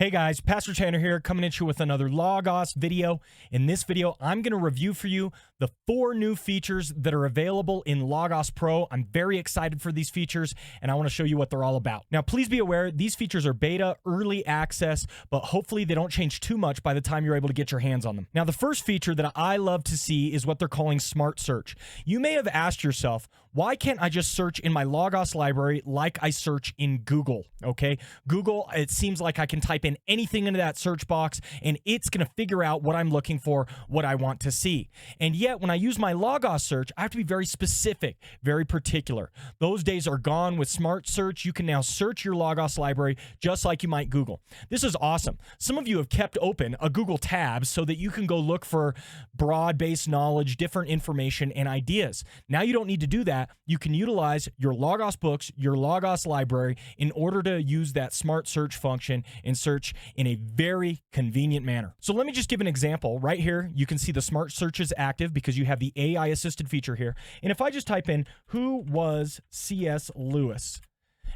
Hey guys, Pastor Tanner here, coming at you with another Logos video. In this video, I'm going to review for you the 4 new features that are available in Logos Pro. I'm very excited for these features, and I want to show you what they're all about. Now, please be aware, these features are beta, early access, but hopefully they don't change too much by the time you're able to get your hands on them. Now, the first feature that I love to see is what they're calling Smart Search. You may have asked yourself, why can't I just search in my Logos library like I search in Google, okay? Google, it seems like I can type in anything into that search box and it's going to figure out what I'm looking for, what I want to see. And yet when I use my Logos search, I have to be very specific, very particular. Those days are gone with Smart Search. You can now search your Logos library just like you might Google. This is awesome. Some of you have kept open a Google tab so that you can go look for broad-based knowledge, different information, and ideas. Now you don't need to do that. You can utilize your Logos books, your Logos library in order to use that Smart Search function and search in a very convenient manner. So let me just give an example. Right here, you can see the Smart Search is active because you have the AI assisted feature here. And if I just type in, who was C.S. Lewis?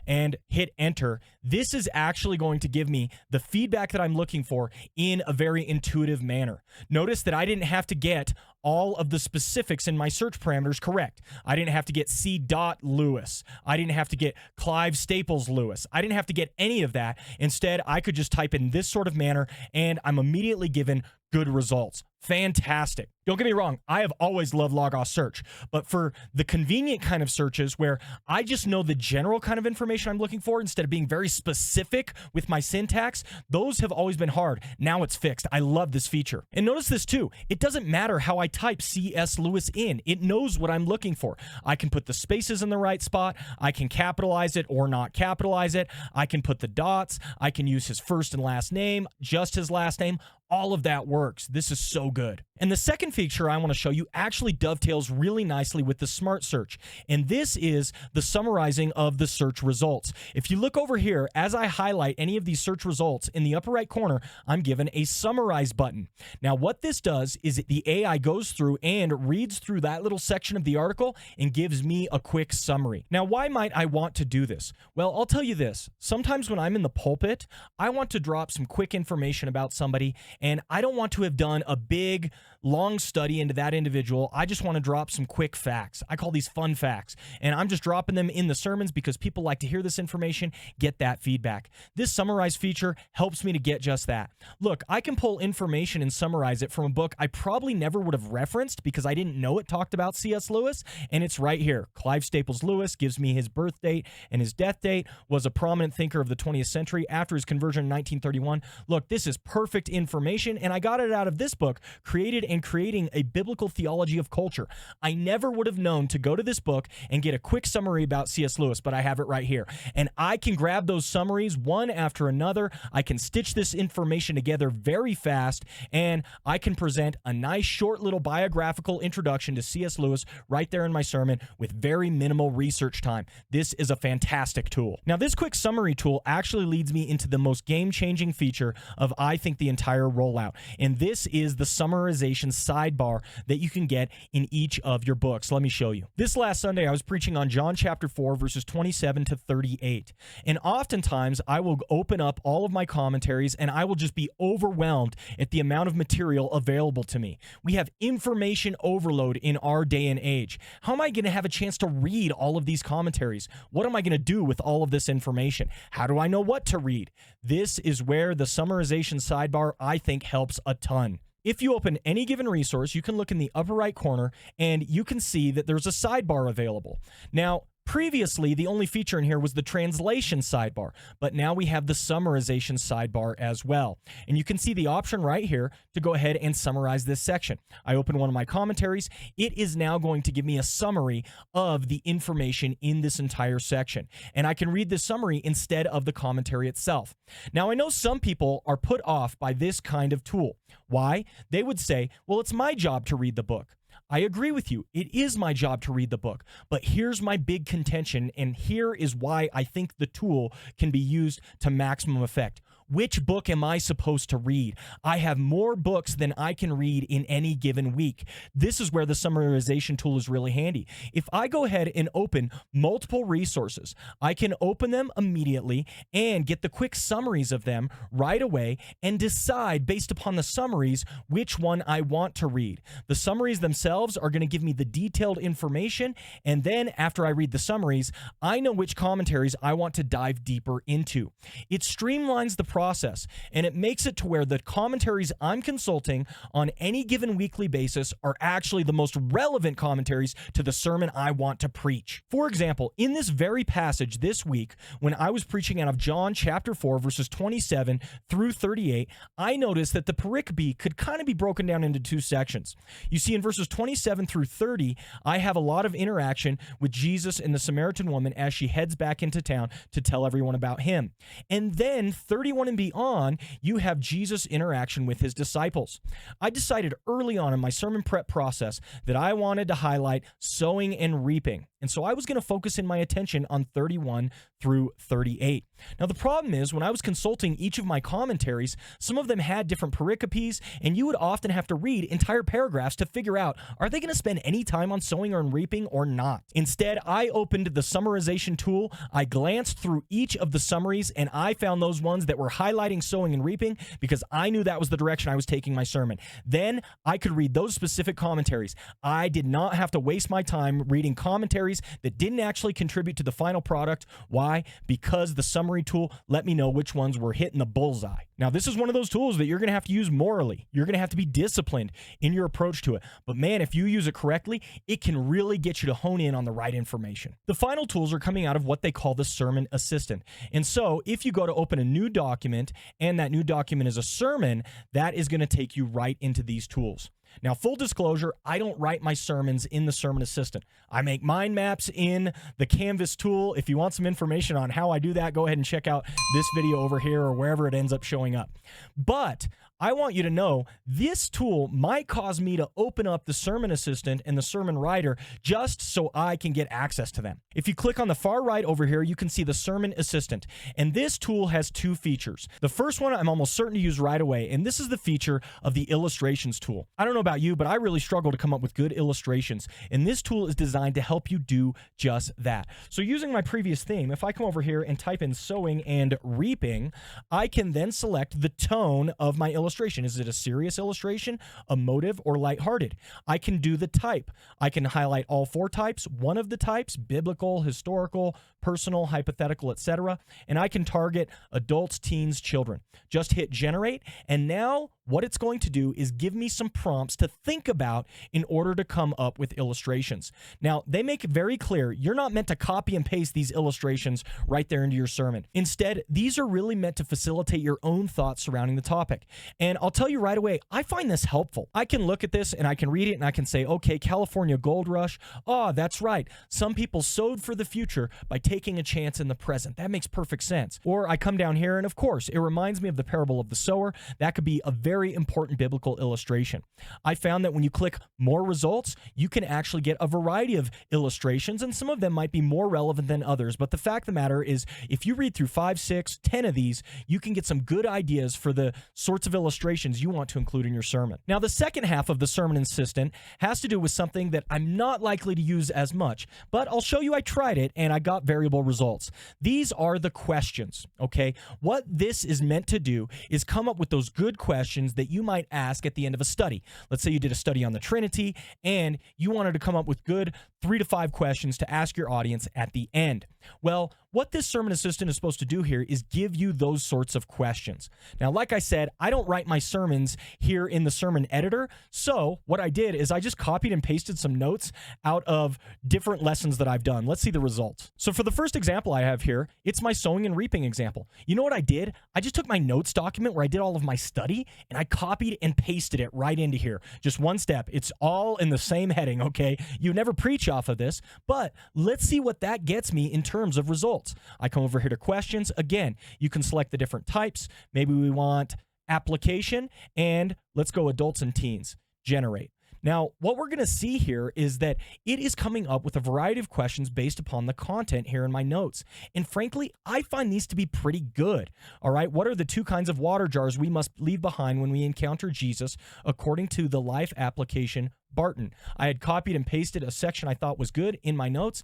And hit enter, this is actually going to give me the feedback that I'm looking for in a very intuitive manner. Notice that I didn't have to get all of the specifics in my search parameters correct. I didn't have to get C. Lewis. I didn't have to get Clive Staples Lewis. I didn't have to get any of that. Instead, I could just type in this sort of manner and I'm immediately given good results. Fantastic. Don't get me wrong, I have always loved Logos Search, but for the convenient kind of searches where I just know the general kind of information I'm looking for instead of being very specific with my syntax, those have always been hard. Now it's fixed. I love this feature. And notice this too, it doesn't matter how I type C.S. Lewis in. It knows what I'm looking for. I can put the spaces in the right spot. I can capitalize it or not capitalize it. I can put the dots. I can use his first and last name, just his last name. All of that works. This is so good. And the second feature I want to show you actually dovetails really nicely with the Smart Search. And this is the summarizing of the search results. If you look over here, as I highlight any of these search results, in the upper right corner, I'm given a summarize button. Now, what this does is the AI goes through and reads through that little section of the article and gives me a quick summary. Now, why might I want to do this? Well, I'll tell you this. Sometimes when I'm in the pulpit, I want to drop some quick information about somebody, and I don't want to have done a big, long study into that individual. I just want to drop some quick facts. I call these fun facts. And I'm just dropping them in the sermons because people like to hear this information, get that feedback. This summarize feature helps me to get just that. Look, I can pull information and summarize it from a book I probably never would have referenced because I didn't know it talked about C.S. Lewis, and it's right here. Clive Staples Lewis gives me his birth date and his death date, was a prominent thinker of the 20th century after his conversion in 1931. Look, this is perfect information, and I got it out of this book, Created and Creating a Biblical Theology of Culture. I never would have known to go to this book and get a quick summary about C.S. Lewis, but I have it right here. And I can grab those summaries one after another. I can stitch this information together very fast, and I can present a nice short little biographical introduction to C.S. Lewis right there in my sermon with very minimal research time. This is a fantastic tool. Now, this quick summary tool actually leads me into the most game-changing feature of, I think, the entire rollout. And this is the summarization sidebar that you can get in each of your books. Let me show you. This last Sunday, I was preaching on John chapter 4, verses 27 to 38. And oftentimes, I will open up all of my commentaries and I will just be overwhelmed at the amount of material available to me. We have information overload in our day and age. How am I going to have a chance to read all of these commentaries? What am I going to do with all of this information? How do I know what to read? This is where the summarization sidebar, I think, helps a ton. If you open any given resource, you can look in the upper right corner and you can see that there's a sidebar available. Now, previously, the only feature in here was the translation sidebar, but now we have the summarization sidebar as well. And you can see the option right here to go ahead and summarize this section. I open one of my commentaries. It is now going to give me a summary of the information in this entire section. And I can read this summary instead of the commentary itself. Now, I know some people are put off by this kind of tool. Why? They would say, well, it's my job to read the book. I agree with you. It is my job to read the book. But here's my big contention, and here is why I think the tool can be used to maximum effect. which book am I supposed to read? I have more books than I can read in any given week. This is where the summarization tool is really handy. If I go ahead and open multiple resources, I can open them immediately and get the quick summaries of them right away and decide based upon the summaries which one I want to read. The summaries themselves are going to give me the detailed information, and then after I read the summaries, I know which commentaries I want to dive deeper into. It streamlines the process, and it makes it to where the commentaries I'm consulting on any given weekly basis are actually the most relevant commentaries to the sermon I want to preach. For example, in this very passage this week, when I was preaching out of John chapter 4, verses 27 through 38, I noticed that the pericope could kind of be broken down into two sections. You see, in verses 27 through 30, I have a lot of interaction with Jesus and the Samaritan woman as she heads back into town to tell everyone about him. And then 31 and beyond, you have Jesus' interaction with his disciples. I decided early on in my sermon prep process that I wanted to highlight sowing and reaping. And so I was going to focus in my attention on 31 through 38. Now, the problem is when I was consulting each of my commentaries, some of them had different pericopes, and you would often have to read entire paragraphs to figure out, are they going to spend any time on sowing or reaping or not? Instead, I opened the summarization tool. I glanced through each of the summaries, and I found those ones that were highlighting sowing and reaping because I knew that was the direction I was taking my sermon. Then I could read those specific commentaries. I did not have to waste my time reading commentaries that didn't actually contribute to the final product. Why? Because the summary tool let me know which ones were hitting the bullseye. Now, this is one of those tools that you're going to have to use morally. You're going to have to be disciplined in your approach to it. But man, if you use it correctly, it can really get you to hone in on the right information. The final tools are coming out of what they call the sermon assistant. And so if you go to open a new document and that new document is a sermon, that is going to take you right into these tools. Now, full disclosure, I don't write my sermons in the Sermon Assistant. I make mind maps in the Canvas tool. If you want some information on how I do that, go ahead and check out this video over here or wherever it ends up showing up. But I want you to know this tool might cause me to open up the Sermon Assistant and the Sermon Writer just so I can get access to them. If you click on the far right over here, you can see the Sermon Assistant. And this tool has two features. The first one I'm almost certain to use right away, and this is the feature of the Illustrations tool. I don't know about you, but I really struggle to come up with good illustrations. And this tool is designed to help you do just that. So using my previous theme, if I come over here and type in sowing and reaping, I can then select the tone of my illustration. Is it a serious illustration, emotive, or lighthearted? I can do the type. I can highlight all four types, one of the types, biblical, historical, personal, hypothetical, etc. And I can target adults, teens, children. Just hit generate, and now what it's going to do is give me some prompts to think about in order to come up with illustrations. Now, they make it very clear you're not meant to copy and paste these illustrations right there into your sermon. Instead, these are really meant to facilitate your own thoughts surrounding the topic. And I'll tell you right away, I find this helpful. I can look at this and I can read it and I can say, okay, California Gold Rush. Oh, that's right. Some people sowed for the future by taking a chance in the present. That makes perfect sense. Or I come down here and of course, it reminds me of the parable of the sower. That could be a very important biblical illustration. I found that when you click more results, you can actually get a variety of illustrations, and some of them might be more relevant than others. But the fact of the matter is, if you read through 5, 6, 10 of these, you can get some good ideas for the sorts of illustrations you want to include in your sermon. Now, the second half of the Sermon Assistant has to do with something that I'm not likely to use as much, but I'll show you I tried it and I got variable results. These are the questions, okay? What this is meant to do is come up with those good questions that you might ask at the end of a study. Let's say you did a study on the Trinity and you wanted to come up with good 3 to 5 questions to ask your audience at the end. Well, what this Sermon Assistant is supposed to do here is give you those sorts of questions. Now, like I said, I don't write my sermons here in the sermon editor. So what I did is I just copied and pasted some notes out of different lessons that I've done. Let's see the results. So for the first example I have here, it's my sowing and reaping example. You know what I did? I just took my notes document where I did all of my study and I copied and pasted it right into here. Just one step. It's all in the same heading, okay? You never preach off of this, but let's see what that gets me in terms of results. I come over here to questions. Again, you can select the different types. Maybe we want application, and let's go adults and teens. Generate. Now, what we're going to see here is that it is coming up with a variety of questions based upon the content here in my notes. And frankly, I find these to be pretty good. All right, what are the 2 kinds of water jars we must leave behind when we encounter Jesus, according to the Life Application Barton? I had copied and pasted a section I thought was good in my notes.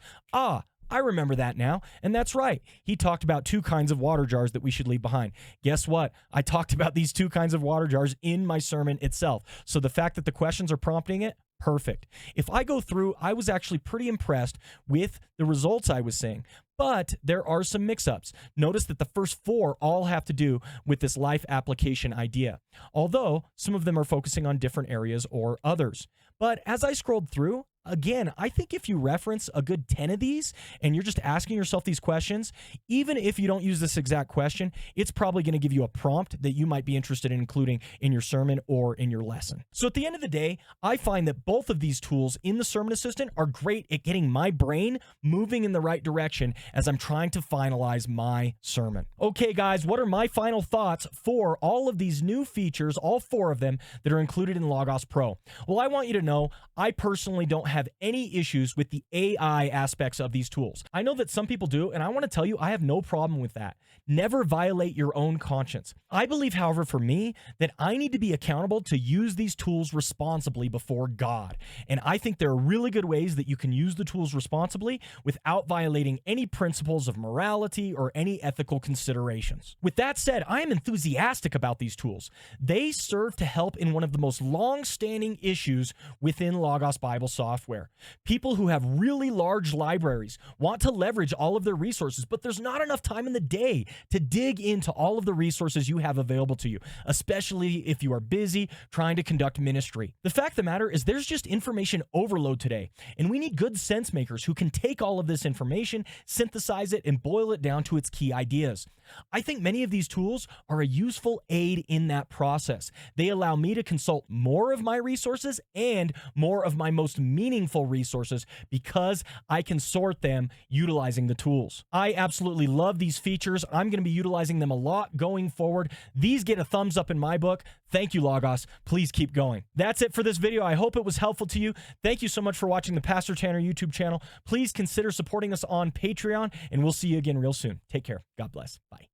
I remember that now, and that's right. He talked about 2 kinds of water jars that we should leave behind. Guess what? I talked about these 2 kinds of water jars in my sermon itself. So the fact that the questions are prompting it, perfect. If I go through, I was actually pretty impressed with the results I was seeing. But there are some mix-ups. Notice that the first 4 all have to do with this life application idea, although some of them are focusing on different areas or others. But as I scrolled through, again, I think if you reference a good 10 of these and you're just asking yourself these questions, even if you don't use this exact question, it's probably going to give you a prompt that you might be interested in including in your sermon or in your lesson. So at the end of the day, I find that both of these tools in the Sermon Assistant are great at getting my brain moving in the right direction as I'm trying to finalize my sermon. Okay, guys, what are my final thoughts for all of these new features, all 4 of them that are included in Logos Pro? Well, I want you to know I personally don't have any issues with the AI aspects of these tools. I know that some people do, and I want to tell you I have no problem with that. Never violate your own conscience. I believe, however, for me, that I need to be accountable to use these tools responsibly before God. And I think there are really good ways that you can use the tools responsibly without violating any principles of morality or any ethical considerations. With that said, I am enthusiastic about these tools. They serve to help in one of the most long-standing issues within Logos Bible software. People who have really large libraries want to leverage all of their resources, but there's not enough time in the day to dig into all of the resources you have available to you, especially if you are busy trying to conduct ministry. The fact of the matter is there's just information overload today, and we need good sense makers who can take all of this information, synthesize it, and boil it down to its key ideas. I think many of these tools are a useful aid in that process. They allow me to consult more of my resources and more of my most meaningful resources because I can sort them utilizing the tools. I absolutely love these features. I'm going to be utilizing them a lot going forward. These get a thumbs up in my book. Thank you, Logos. Please keep going. That's it for this video. I hope it was helpful to you. Thank you so much for watching the Pastor Tanner YouTube channel. Please consider supporting us on Patreon, and we'll see you again real soon. Take care. God bless. Bye.